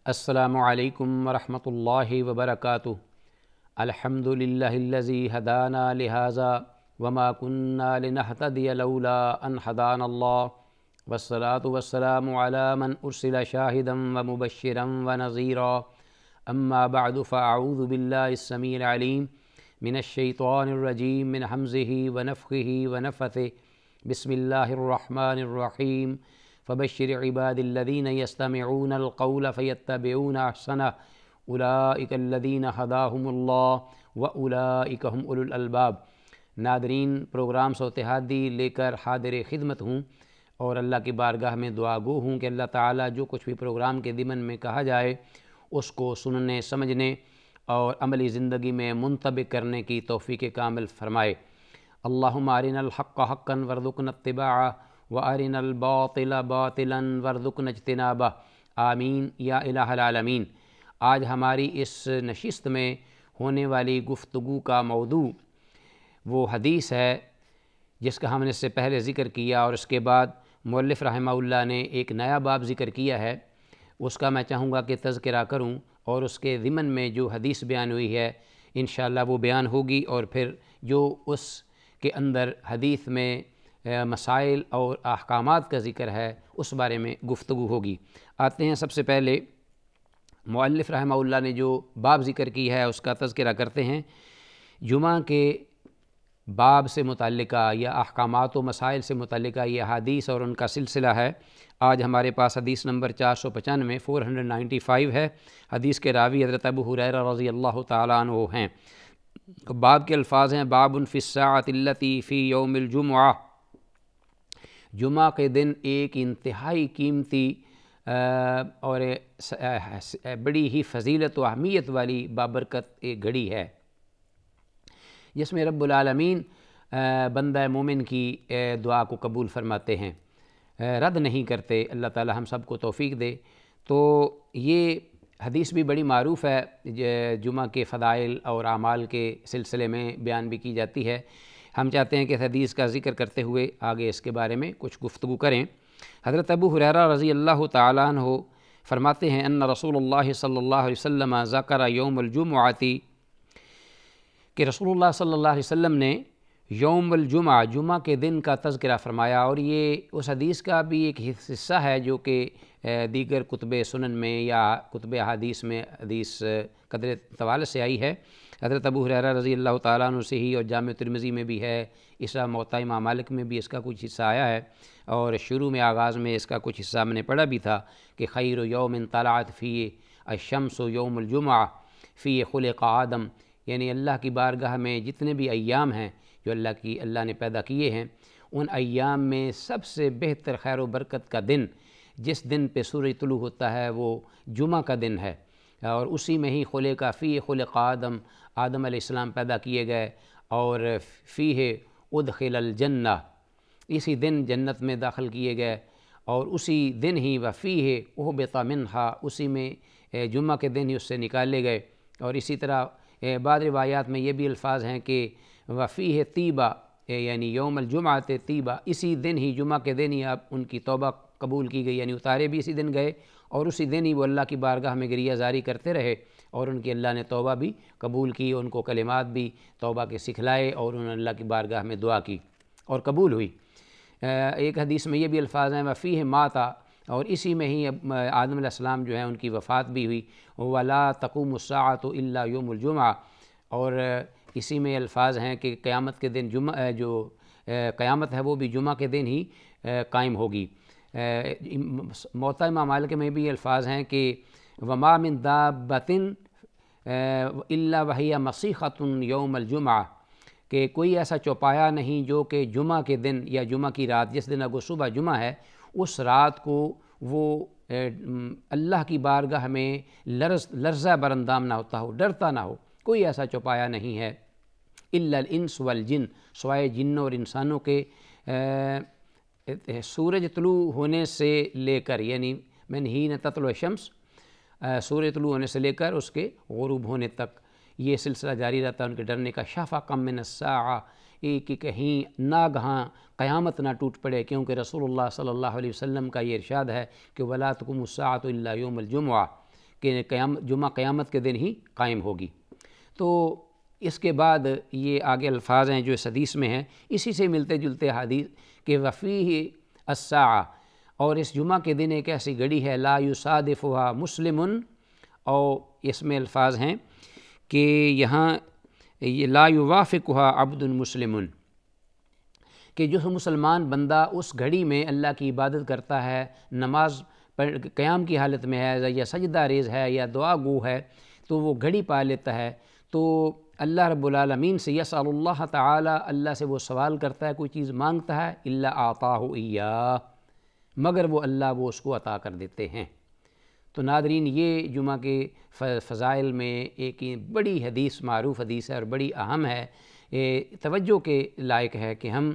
السلام علیکم ورحمۃ اللہ وبرکاتہ۔ الحمدللہ الذی ہدانا لہذا وما كنا لنہتدی لولا ان ہدانا اللہ والصلاة والسلام علی من ارسل شاہدا ومبشرا ونذیرا اما بعد فاعوذ باللہ السمیع العلیم من الشیطان الرجیم من حمزہ ونفخہ ونفثہ بسم اللہ الرحمن الرحیم فبشر عباد الذین یستمعون القول فیتبعون احسنہ اولئک الذین ہداہم اللہ واولئک هم اولو الالباب۔ ناظرین، پروگرام صوت ہادی لے کر حاضر خدمت ہوں اور اللہ کی بارگاہ میں دعا گو ہوں کہ اللہ تعالیٰ جو کچھ بھی پروگرام کے ضمن میں کہا جائے اس کو سننے، سمجھنے اور عملی زندگی میں منطبق کرنے کی توفیق کامل فرمائے۔ اللہم ارنا الحق حقا وارزقنا اتباعہ وارنا الباطل باطلا وارزقنا اجتنابہ، آمین یا الہ العالمین۔ آج ہماری اس نشست میں ہونے والی گفتگو کا موضوع وہ حدیث ہے جس کا ہم نے اس سے پہلے ذکر کیا، اور اس کے بعد مؤلف رحمہ اللہ نے ایک نیا باب ذکر کیا ہے، اس کا میں چاہوں گا کہ تذکرہ کروں، اور اس کے ضمن میں جو حدیث بیان ہوئی ہے انشاءاللہ وہ بیان ہوگی، اور پھر جو اس کے اندر حدیث میں مسائل اور احکامات کا ذکر ہے اس بارے میں گفتگو ہوگی۔ آتے ہیں سب سے پہلے مؤلف رحمہ اللہ نے جو باب ذکر کی ہے اس کا تذکرہ کرتے ہیں۔ جمعہ کے باب سے متعلقہ یا احکامات و مسائل سے متعلقہ یہ حدیث اور ان کا سلسلہ ہے۔ آج ہمارے پاس حدیث نمبر 495 495 ہے۔ حدیث کے راوی حضرت ابو ہریرہ رضی اللہ تعالیٰ عنہ ہیں۔ باب کے الفاظ ہیں: باب فی الساعۃ التی فی یوم الجمعہ، جمعہ کے دن ایک انتہائی قیمتی اور بڑی ہی فضیلت و اہمیت والی بابرکت ایک گھڑی ہے جس میں رب العالمین بندہ مومن کی دعا کو قبول فرماتے ہیں، رد نہیں کرتے۔ اللہ تعالی ہم سب کو توفیق دے۔ تو یہ حدیث بھی بڑی معروف ہے، جمعہ کے فضائل اور اعمال کے سلسلے میں بیان بھی کی جاتی ہے۔ ہم چاہتے ہیں کہ اس حدیث کا ذکر کرتے ہوئے آگے اس کے بارے میں کچھ گفتگو کریں۔ حضرت ابو ہریرہ رضی اللہ تعالیٰ عنہ فرماتے ہیں ان رسول اللہ صلی اللہ علیہ وسلم ذکر یوم الجمعۃ، کہ رسول اللہ صلی اللہ علیہ وسلم نے یوم الجمعہ، جمعہ کے دن کا تذکرہ فرمایا، اور یہ اس حدیث کا بھی ایک حصہ ہے جو کہ دیگر کتب سنن میں یا کتب احادیث میں حدیث قدر طوال سے آئی ہے۔ حضرت ابو ہریرہ رضی اللہ تعالیٰ عنہ سے ہی، اور جامع ترمذی میں بھی ہے، اس طرح موطا امام مالک میں بھی اس کا کچھ حصہ آیا ہے، اور شروع میں آغاز میں اس کا کچھ حصہ ہم نے پڑھا بھی تھا کہ خیر یوم طلعت فیہ الشمس یوم الجمعہ فیہ خلق آدم، یعنی اللہ کی بارگاہ میں جتنے بھی ایام ہیں جو اللہ نے پیدا کیے ہیں، ان ایام میں سب سے بہتر خیر و برکت کا دن جس دن پہ سورج طلوع ہوتا ہے وہ جمعہ کا دن ہے، اور اسی میں ہی خلق فیہ خلق آدم، آدم علیہ السلام پیدا کیے گئے، اور فیہ ادخل الجنہ، اسی دن جنت میں داخل کیے گئے، اور اسی دن ہی وفیہ اہبط منہا، اسی میں جمعہ کے دن ہی اس سے نکالے گئے۔ اور اسی طرح بعض روایات میں یہ بھی الفاظ ہیں کہ وفیہ طیبہ، یعنی یوم الجمعہ طیبہ، اسی دن ہی جمعہ کے دن ہی ان کی توبہ قبول کی گئی، یعنی اتارے بھی اسی دن گئے، اور اسی دن ہی وہ اللہ کی بارگاہ میں گریہ زاری کرتے رہے، اور ان کی اللہ نے توبہ بھی قبول کی، ان کو کلمات بھی توبہ کے سکھلائے، اور انہوں نے اللہ کی بارگاہ میں دعا کی اور قبول ہوئی۔ ایک حدیث میں یہ بھی الفاظ ہیں وفیہ ماتا، اور اسی میں ہی آدم علیہ السلام جو ہیں ان کی وفات بھی ہوئی، ولا تقوم الساعۃ الا یوم الجمعہ، اور اسی میں الفاظ ہیں کہ قیامت کے دن جو قیامت ہے وہ بھی جمعہ کے دن ہی قائم ہوگی۔ موطا امام مالک میں بھی الفاظ ہیں کہ وما من دابۃ الا وہی مسیخۃ یوم الجمعہ، کہ کوئی ایسا چوپایا نہیں جو کہ جمعہ کے دن یا جمعہ کی رات، جس دن اگر صبح جمعہ ہے اس رات کو وہ اللہ کی بارگاہ میں لرزہ براندام نہ ہوتا ہو، ڈرتا نہ ہو، کوئی ایسا چوپایا نہیں ہے الا الانس والجن، سوائے جنوں اور انسانوں کے، سورج طلوع ہونے سے لے کر، یعنی من حین تطلع الشمس، سورج طلوع ہونے سے لے کر اس کے غروب ہونے تک یہ سلسلہ جاری رہتا ہے ان کے ڈرنے کا۔ شفقا من الساعہ، کہ کہیں ناگہاں قیامت نہ ٹوٹ پڑے، کیونکہ رسول اللہ صلی اللہ علیہ وسلم کا یہ ارشاد ہے کہ وَلَا تَقُومُ السَّاعَةُ إِلَّا يَوْمَ الْجُمُعَةِ، کہ جمعہ قیامت کے دن ہی قائم ہوگی۔ تو اس کے بعد یہ آگے الفاظ ہیں جو اس حدیث میں ہیں، اسی سے ملتے جلتے حدیث کہ وفیہ الساعہ، اور اس جمعہ کے دن ایک ایسی گھڑی ہے لا یصادفها مسلم، اور اس میں الفاظ ہیں کہ یہاں یہ لا یوافقها عبد مسلم، کہ جو مسلمان بندہ اس گھڑی میں اللہ کی عبادت کرتا ہے، نماز قیام کی حالت میں ہے یا سجدہ ریز ہے یا دعا گو ہے، تو وہ گھڑی پا لیتا ہے، تو اللہ رب العالمین سے یسأل اللہ تعالی، اللہ سے وہ سوال کرتا ہے، کوئی چیز مانگتا ہے، الا اعطاہ ایاہ، مگر وہ اللہ وہ اس کو عطا کر دیتے ہیں۔ تو ناظرین، یہ جمعہ کے فضائل میں ایک بڑی حدیث، معروف حدیث ہے اور بڑی اہم ہے، توجہ کے لائق ہے کہ ہم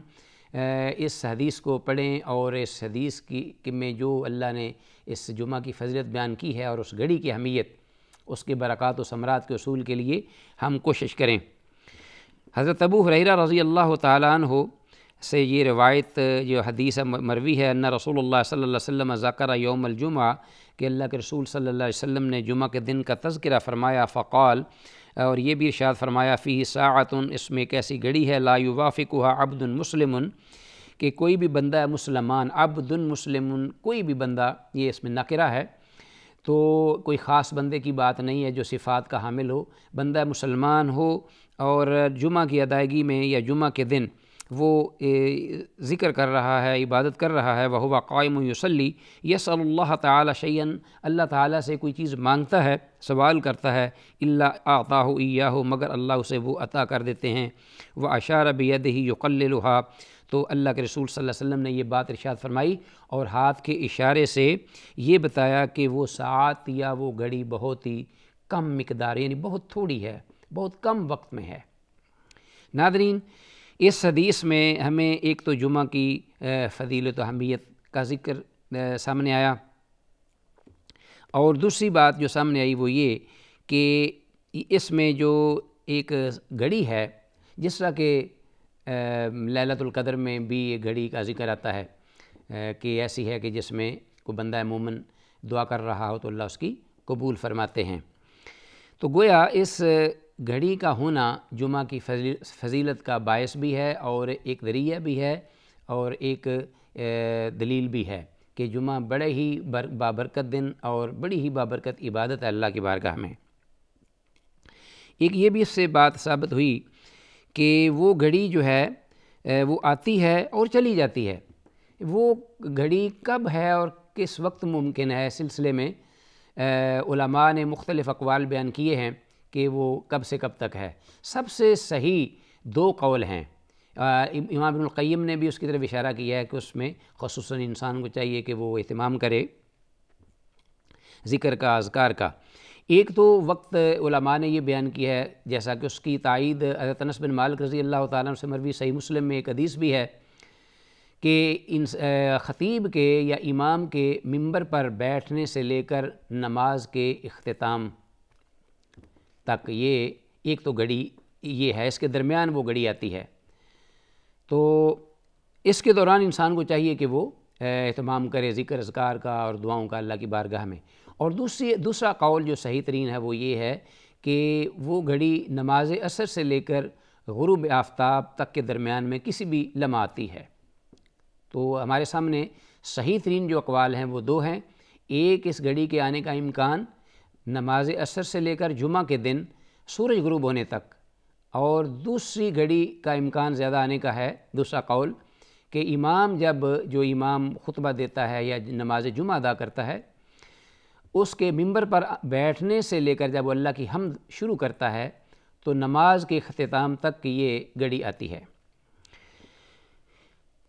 اس حدیث کو پڑھیں، اور اس حدیث کی میں جو اللہ نے اس جمعہ کی فضیلت بیان کی ہے اور اس گھڑی کی اہمیت، اس کے برکات و ثمرات کے حصول کے لیے ہم کوشش کریں۔ حضرت ابو ہریرہ رضی اللہ تعالیٰ عنہ سے یہ روایت جو حدیث مروی ہے، ان رسول اللہ صلی اللہ علیہ وسلم ذکر یوم الجمعہ، کہ اللہ کے رسول صلی اللہ علیہ وسلم نے جمعہ کے دن کا تذکرہ فرمایا، فقال، اور یہ بھی ارشاد فرمایا، فیہ ساعۃ، اس میں ایک ایسی گھڑی ہے لا یوافقها عبد مسلم، کہ کوئی بھی بندہ مسلمان، عبد مسلم، کوئی بھی بندہ، یہ اس میں نکرہ ہے، تو کوئی خاص بندے کی بات نہیں ہے جو صفات کا حامل ہو، بندہ مسلمان ہو اور جمعہ کی ادائیگی میں یا جمعہ کے دن وہ ذکر کر رہا ہے، عبادت کر رہا ہے، وَهُوَ قَائِمٌ يُصَلِّي يَسْأَلُ اللَّهَ تَعَالَى شَيْئًا، اللہ تعالیٰ سے کوئی چیز مانگتا ہے، سوال کرتا ہے، إِلَّا أَعْطَاهُ إِيَّاهُ، مگر اللہ اسے وہ عطا کر دیتے ہیں، وَأَشَارَ بِيَدِهِ يُقَلِّلُهَا، تو اللہ کے رسول صلی اللہ علیہ وسلم نے یہ بات ارشاد فرمائی اور ہاتھ کے اشارے سے یہ بتایا کہ وہ ساعت یا وہ گھڑی بہت ہی کم مقدار، یعنی بہت تھوڑی ہے، بہت کم وقت میں ہے۔ ناظرین، اس حدیث میں ہمیں ایک تو جمعہ کی فضیلت و اہمیت کا ذکر سامنے آیا، اور دوسری بات جو سامنے آئی وہ یہ کہ اس میں جو ایک گھڑی ہے، جس طرح کہ لیلۃ القدر میں بھی یہ گھڑی کا ذکر آتا ہے کہ ایسی ہے کہ جس میں کوئی بندہ مومن دعا کر رہا ہو تو اللہ اس کی قبول فرماتے ہیں۔ تو گویا اس گھڑی کا ہونا جمعہ کی فضیلت کا باعث بھی ہے، اور ایک ذریعہ بھی ہے، اور ایک دلیل بھی ہے کہ جمعہ بڑے ہی بابرکت دن اور بڑی ہی بابرکت عبادت ہے اللہ کی بارگاہ میں۔ ایک یہ بھی اس سے بات ثابت ہوئی کہ وہ گھڑی جو ہے وہ آتی ہے اور چلی جاتی ہے، وہ گھڑی کب ہے اور کس وقت ممکن ہے، سلسلے میں علماء نے مختلف اقوال بیان کیے ہیں کہ وہ کب سے کب تک ہے۔ سب سے صحیح دو قول ہیں، امام ابن القیم نے بھی اس کی طرف اشارہ کیا ہے کہ اس میں خصوصاً انسان کو چاہیے کہ وہ اہتمام کرے ذکر کا، اذکار کا۔ ایک تو وقت علماء نے یہ بیان کیا ہے، جیسا کہ اس کی تائید حضرت انس بن مالک رضی اللہ تعالیٰ عنہ سے مروی صحیح مسلم میں ایک حدیث بھی ہے کہ خطیب کے یا امام کے منبر پر بیٹھنے سے لے کر نماز کے اختتام تک یہ ایک تو گھڑی یہ ہے، اس کے درمیان وہ گھڑی آتی ہے، تو اس کے دوران انسان کو چاہیے کہ وہ اہتمام کرے ذکر اذکار کا اور دعاؤں کا اللہ کی بارگاہ میں۔ اور دوسرا قول جو صحیح ترین ہے وہ یہ ہے کہ وہ گھڑی نماز عصر سے لے کر غروب آفتاب تک کے درمیان میں کسی بھی لمحہ آتی ہے۔ تو ہمارے سامنے صحیح ترین جو اقوال ہیں وہ دو ہیں، ایک اس گھڑی کے آنے کا امکان نماز عصر سے لے کر جمعہ کے دن سورج غروب ہونے تک، اور دوسری گھڑی کا امکان زیادہ آنے کا ہے، دوسرا قول، کہ امام جو امام خطبہ دیتا ہے یا نماز جمعہ ادا کرتا ہے، اس کے منبر پر بیٹھنے سے لے کر جب وہ اللہ کی حمد شروع کرتا ہے تو نماز کے اختتام تک یہ گھڑی آتی ہے۔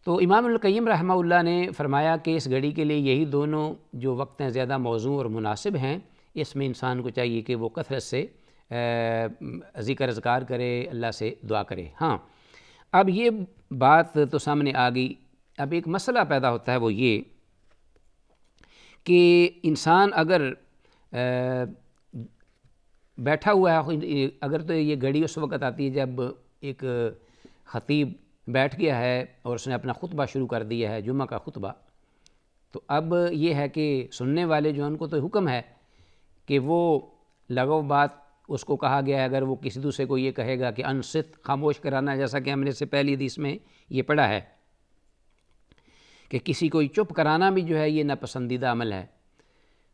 تو امام القیم رحمہ اللہ نے فرمایا کہ اس گھڑی کے لیے یہی دونوں جو وقت ہیں زیادہ موزوں اور مناسب ہیں، اس میں انسان کو چاہیے کہ وہ کثرت سے ذکر اذکار کرے، اللہ سے دعا کرے۔ ہاں، اب یہ بات تو سامنے آ گئی، اب ایک مسئلہ پیدا ہوتا ہے، وہ یہ کہ انسان اگر بیٹھا ہوا ہے، اگر تو یہ گھڑی اس وقت آتی ہے جب ایک خطیب بیٹھ گیا ہے اور اس نے اپنا خطبہ شروع کر دیا ہے، جمعہ کا خطبہ، تو اب یہ ہے کہ سننے والے جو ہیں ان کو تو حکم ہے کہ وہ لغو بات اس کو کہا گیا ہے، اگر وہ کسی دوسرے کو یہ کہے گا کہ انصت، خاموش کرانا، جیسا کہ ہم نے سے پہلی حدیث میں یہ پڑھا ہے کہ کسی کو چپ کرانا بھی جو ہے یہ ناپسندیدہ عمل ہے۔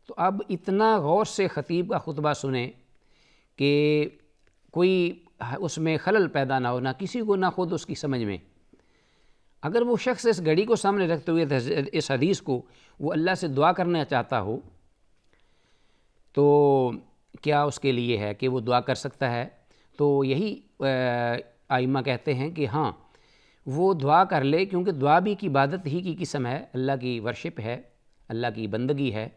تو اب اتنا غور سے خطیب کا خطبہ سنیں کہ کوئی اس میں خلل پیدا نہ ہو، نہ کسی کو نہ خود اس کی سمجھ میں۔ اگر وہ شخص اس گھڑی کو سامنے رکھتے ہوئے اس حدیث کو وہ اللہ سے دعا کرنا چاہتا ہو تو کیا اس کے لیے ہے کہ وہ دعا کر سکتا ہے؟ تو یہی ائمہ کہتے ہیں کہ ہاں وہ دعا کر لے، کیونکہ دعا بھی ایک عبادت ہی کی قسم ہے، اللہ کی ورشپ ہے، اللہ کی بندگی ہے،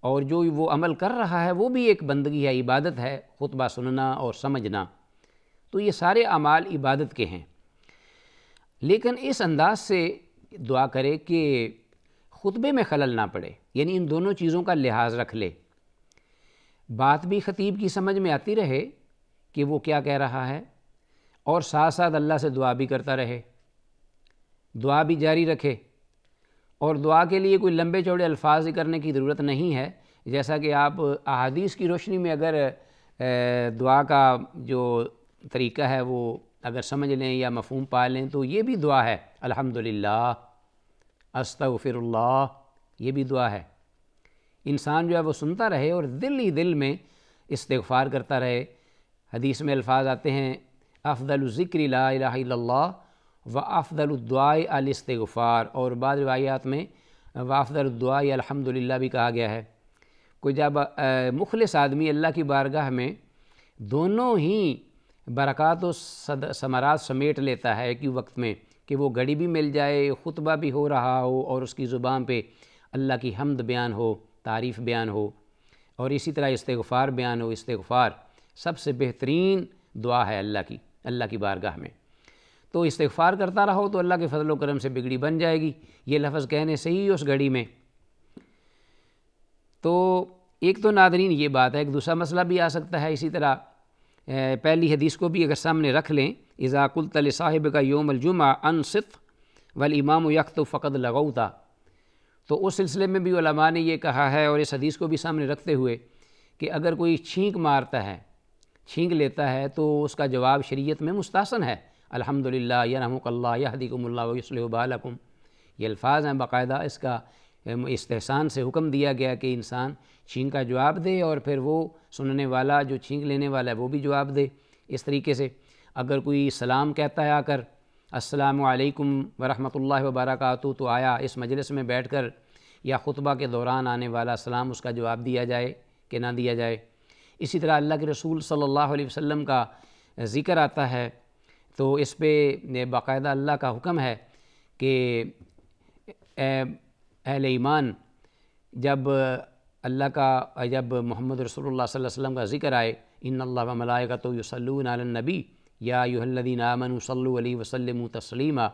اور جو وہ عمل کر رہا ہے وہ بھی ایک بندگی ہے، عبادت ہے، خطبہ سننا اور سمجھنا، تو یہ سارے اعمال عبادت کے ہیں۔ لیکن اس انداز سے دعا کرے کہ خطبے میں خلل نہ پڑے، یعنی ان دونوں چیزوں کا لحاظ رکھ لے، بات بھی خطیب کی سمجھ میں آتی رہے کہ وہ کیا کہہ رہا ہے، اور ساتھ ساتھ اللہ سے دعا بھی کرتا رہے، دعا بھی جاری رکھے، اور دعا کے لیے کوئی لمبے چوڑے الفاظ کرنے کی ضرورت نہیں ہے، جیسا کہ آپ احادیث کی روشنی میں اگر دعا کا جو طریقہ ہے وہ اگر سمجھ لیں یا مفہوم پا لیں تو یہ بھی دعا ہے، الحمدللہ، استغفر اللہ، یہ بھی دعا ہے۔ انسان جو ہے وہ سنتا رہے اور دل ہی دل میں استغفار کرتا رہے۔ حدیث میں الفاظ آتے ہیں افضل الذکر لا الہ الا اللہ و افضل الدعاء الاستغفار، اور بعض روایات میں و افضل الدعاء الحمدللہ بھی کہا گیا ہے۔ کوئی جب مخلص آدمی اللہ کی بارگاہ میں دونوں ہی برکات و ثمرات سمیٹ لیتا ہے ایک ہی وقت میں، کہ وہ گھڑی بھی مل جائے، خطبہ بھی ہو رہا ہو اور اس کی زبان پہ اللہ کی حمد بیان ہو، تعریف بیان ہو، اور اسی طرح استغفار بیان ہو۔ استغفار سب سے بہترین دعا ہے اللہ کی بارگاہ میں، تو استغفار کرتا رہو تو اللہ کے فضل و کرم سے بگڑی بن جائے گی، یہ لفظ کہنے سے ہی اس گھڑی میں۔ تو ایک تو ناظرین یہ بات ہے، ایک دوسرا مسئلہ بھی آ سکتا ہے اسی طرح، پہلی حدیث کو بھی اگر سامنے رکھ لیں، اذا قلت لصاحبک یوم الجمعہ انصت والامام یخطب فقد لغوت، تو اس سلسلے میں بھی علماء نے یہ کہا ہے، اور اس حدیث کو بھی سامنے رکھتے ہوئے، کہ اگر کوئی چھینک مارتا ہے، چھینک لیتا ہے، تو اس کا جواب شریعت میں مستحسن ہے، الحمدللہ یرحمک اللہ یہدیکم اللہ ویصلح بالکم، یہ الفاظ ہیں باقاعدہ، اس کا استحسان سے حکم دیا گیا کہ انسان چھینک کا جواب دے، اور پھر وہ سننے والا جو چھینک لینے والا ہے وہ بھی جواب دے۔ اس طریقے سے اگر کوئی سلام کہتا ہے آ کر السلام علیکم ورحمۃ اللہ وبرکاتہ، تو آیا اس مجلس میں بیٹھ کر یا خطبہ کے دوران آنے والا سلام اس کا جواب دیا جائے کہ نہ دیا جائے۔ اسی طرح اللہ کے رسول صلی اللہ علیہ وسلم کا ذکر آتا ہے تو اس پہ باقاعدہ اللہ کا حکم ہے کہ اہل ایمان جب جب محمد رسول اللہ صلی اللہ علیہ وسلم کا ذکر آئے، ان اللہ و ملائکتہ یصلون علی النبی یا ایھا الذین آمنوا صلوا علیہ وسلموا تسلیما،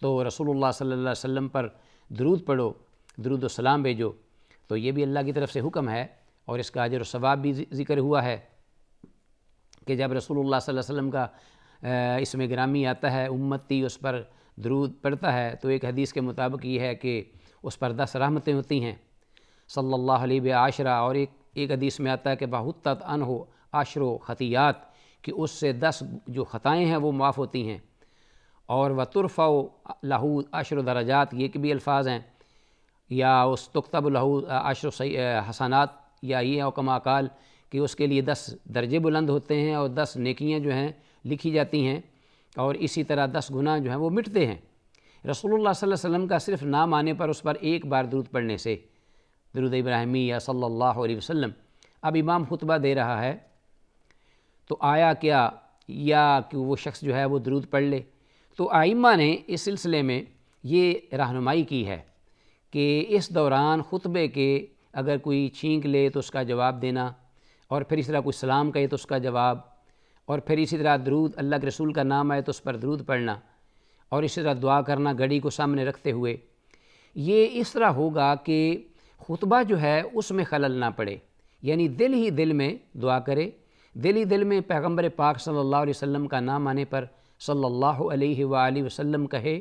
تو رسول اللہ صلی اللہ علیہ وسلم پر درود پڑھو، درود و سلام بھیجو، تو یہ بھی اللہ کی طرف سے حکم ہے، اور اس کا اجر و ثواب بھی ذکر ہوا ہے کہ جب رسول اللہ صلی اللہ علیہ وسلم کا اسم گرامی آتا ہے، امتی اس پر درود پڑھتا ہے، تو ایک حدیث کے مطابق یہ ہے کہ اس پر 10 رحمتیں ہوتی ہیں صلی اللہ علیہ بعشرہ، اور ایک حدیث میں آتا ہے کہ بحطت عنہ عشر خطیات، کہ اس سے 10 جو خطائیں ہیں وہ معاف ہوتی ہیں، اور وترفع لہ عشر درجات، یہ بھی الفاظ ہیں، یا اس تکتب لہ عشر حسنات، یا یہ او کما قال کہ اس کے لیے 10 درجے بلند ہوتے ہیں اور 10 نیکیاں جو ہیں لکھی جاتی ہیں، اور اسی طرح 10 گناہ جو ہیں وہ مٹتے ہیں۔ رسول اللہ صلی اللہ علیہ وسلم کا صرف نام آنے پر اس پر ایک بار درود پڑھنے سے، درود ابراہیمی یا صلی اللہ علیہ وسلم۔ اب امام خطبہ دے رہا ہے تو آیا کیا یا کہ وہ شخص جو ہے وہ درود پڑھ لے؟ تو ائمہ نے اس سلسلے میں یہ رہنمائی کی ہے کہ اس دوران خطبے کے اگر کوئی چھینک لے تو اس کا جواب دینا، اور پھر اسی طرح کوئی سلام کہے تو اس کا جواب، اور پھر اسی طرح درود، اللہ کے رسول کا نام آئے تو اس پر درود پڑھنا، اور اسی طرح دعا کرنا گھڑی کو سامنے رکھتے ہوئے۔ یہ اس طرح ہوگا کہ خطبہ جو ہے اس میں خلل نہ پڑے، یعنی دل ہی دل میں دعا کرے، دل ہی دل میں پیغمبر پاک صلی اللہ علیہ وسلم کا نام آنے پر صلی اللہ علیہ وآلہ وسلم کہے،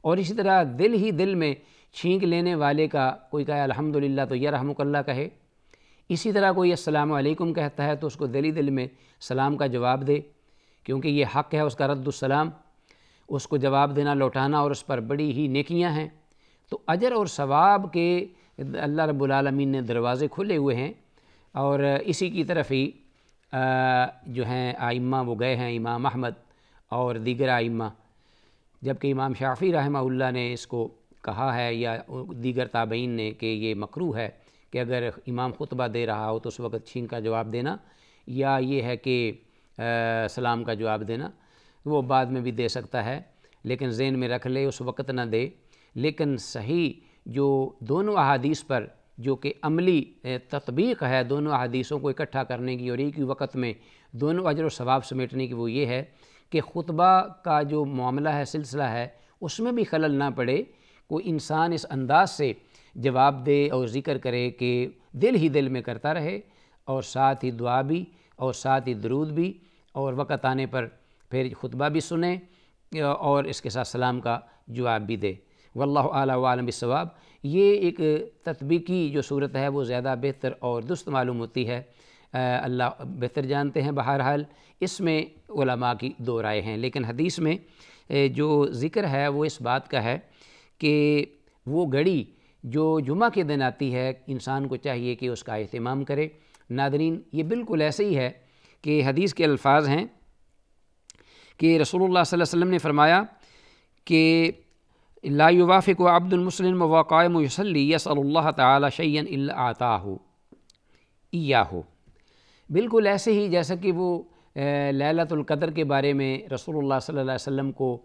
اور اسی طرح دل ہی دل میں چھینک لینے والے کا کوئی کہے الحمدللہ تو یرحمک اللہ کہے۔ اسی طرح کوئی السلام علیکم کہتا ہے تو اس کو دل ہی دل میں سلام کا جواب دے، کیونکہ یہ حق ہے اس کا رد السلام، اس کو جواب دینا، لوٹانا، اور اس پر بڑی ہی نیکیاں ہیں۔ تو اجر اور ثواب کے اللہ رب العالمین نے دروازے کھلے ہوئے ہیں، اور اسی کی طرف ہی جو ہیں ائمہ وہ گئے ہیں، امام احمد اور دیگر ائمہ، جبکہ امام شافعی رحمہ اللہ نے اس کو کہا ہے، یا دیگر تابعین نے، کہ یہ مکروہ ہے کہ اگر امام خطبہ دے رہا ہو تو اس وقت چھین کا جواب دینا، یا یہ ہے کہ سلام کا جواب دینا، وہ بعد میں بھی دے سکتا ہے، لیکن ذہن میں رکھ لے اس وقت نہ دے۔ لیکن صحیح جو دونوں احادیث پر جو کہ عملی تطبیق ہے دونوں احادیثوں کو اکٹھا کرنے کی اور ایک ہی وقت میں دونوں اجر و ثواب سمیٹنے کی، وہ یہ ہے کہ خطبہ کا جو معاملہ ہے، سلسلہ ہے، اس میں بھی خلل نہ پڑے، کوئی انسان اس انداز سے جواب دے اور ذکر کرے کہ دل ہی دل میں کرتا رہے، اور ساتھ ہی دعا بھی، اور ساتھ ہی درود بھی، اور وقت آنے پر پھر خطبہ بھی سنیں اور اس کے ساتھ سلام کا جواب بھی دے۔ واللہ اعلیٰ وعلم بالصواب۔ یہ ایک تطبیقی جو صورت ہے وہ زیادہ بہتر اور درست معلوم ہوتی ہے، اللہ بہتر جانتے ہیں۔ بہرحال اس میں علماء کی دو رائے ہیں، لیکن حدیث میں جو ذکر ہے وہ اس بات کا ہے کہ وہ گھڑی جو جمعہ کے دن آتی ہے، انسان کو چاہیے کہ اس کا اہتمام کرے۔ ناظرین، یہ بالکل ایسے ہی ہے کہ حدیث کے الفاظ ہیں کہ رسول اللہ صلی اللہ علیہ وسلم نے فرمایا کہ لا یوافق عبد المسلم وهو قائم یصلی یسأل اللہ تعالی شیئا الا اعطاہ ایاہ۔ بالکل ایسے ہی جیسا کہ وہ لیلۃ القدر کے بارے میں رسول اللہ صلی اللہ علیہ وسلم کو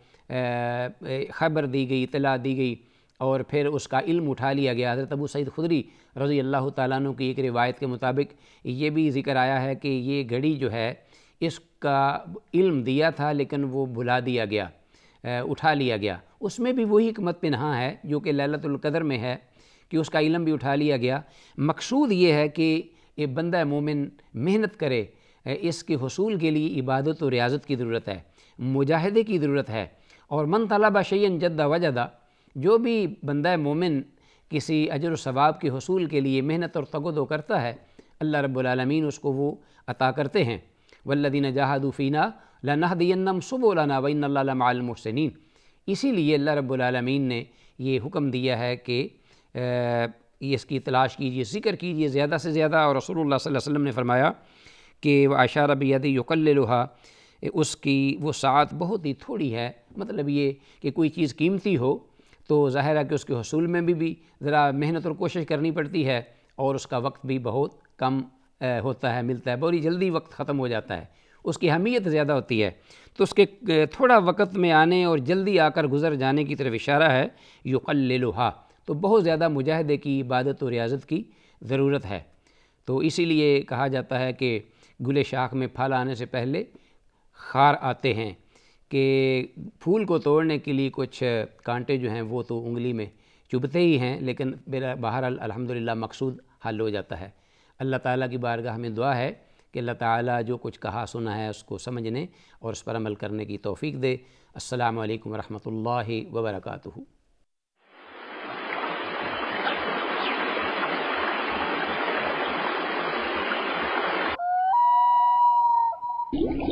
خبر دی گئی، اطلاع دی گئی، اور پھر اس کا علم اٹھا لیا گیا۔ حضرت ابو سعید خدری رضی اللہ تعالیٰ عنہ کی ایک روایت کے مطابق یہ بھی ذکر آیا ہے کہ یہ گھڑی جو ہے اس کا علم دیا تھا لیکن وہ بھلا دیا گیا، اٹھا لیا گیا۔ اس میں بھی وہی حکمت پنہاں ہے جو کہ لیلۃ القدر میں ہے کہ اس کا علم بھی اٹھا لیا گیا۔ مقصود یہ ہے کہ یہ بندہ مومن محنت کرے، اس کے حصول کے لیے عبادت و ریاضت کی ضرورت ہے، مجاہدے کی ضرورت ہے، اور من طلب شیئا جد وجد، جو بھی بندہ مومن کسی اجر و ثواب کے حصول کے لیے محنت اور تگدو کرتا ہے، اللہ رب العالمین اس کو وہ عطا کرتے ہیں۔ والذین جاہدوا فینا لنہدینہم سبلنا وان اللہ لمع المحسنین۔ اسی لیے اللہ رب العالمین نے یہ حکم دیا ہے کہ اس کی تلاش کیجیے، ذکر کیجیے زیادہ سے زیادہ، اور رسول اللہ صلی اللہ علیہ وسلم نے فرمایا کہ واشار بیدہ یقللھا، اس کی وہ ساعت بہت ہی تھوڑی ہے۔ مطلب یہ کہ کوئی چیز قیمتی ہو تو ظاہر ہے کہ اس کے حصول میں بھی ذرا محنت اور کوشش کرنی پڑتی ہے، اور اس کا وقت بھی بہت کم ہوتا ہے، ملتا ہے، بڑی جلدی وقت ختم ہو جاتا ہے، اس کی اہمیت زیادہ ہوتی ہے۔ تو اس کے تھوڑا وقت میں آنے اور جلدی آ کر گزر جانے کی طرف اشارہ ہے، یقللھا، تو بہت زیادہ مجاہدے کی، عبادت و ریاضت کی ضرورت ہے۔ تو اسی لیے کہا جاتا ہے کہ گل شاخ میں پھل آنے سے پہلے خار آتے ہیں، کہ پھول کو توڑنے کے لیے کچھ کانٹے جو ہیں وہ تو انگلی میں چبھتے ہی ہیں، لیکن بہرحال الحمدللہ مقصود حل ہو جاتا ہے۔ اللہ تعالیٰ کی بارگاہ میں دعا ہے کہ اللہ تعالیٰ جو کچھ کہا سنا ہے اس کو سمجھنے اور اس پر عمل کرنے کی توفیق دے۔ السلام علیکم ورحمۃ اللہ وبرکاتہ۔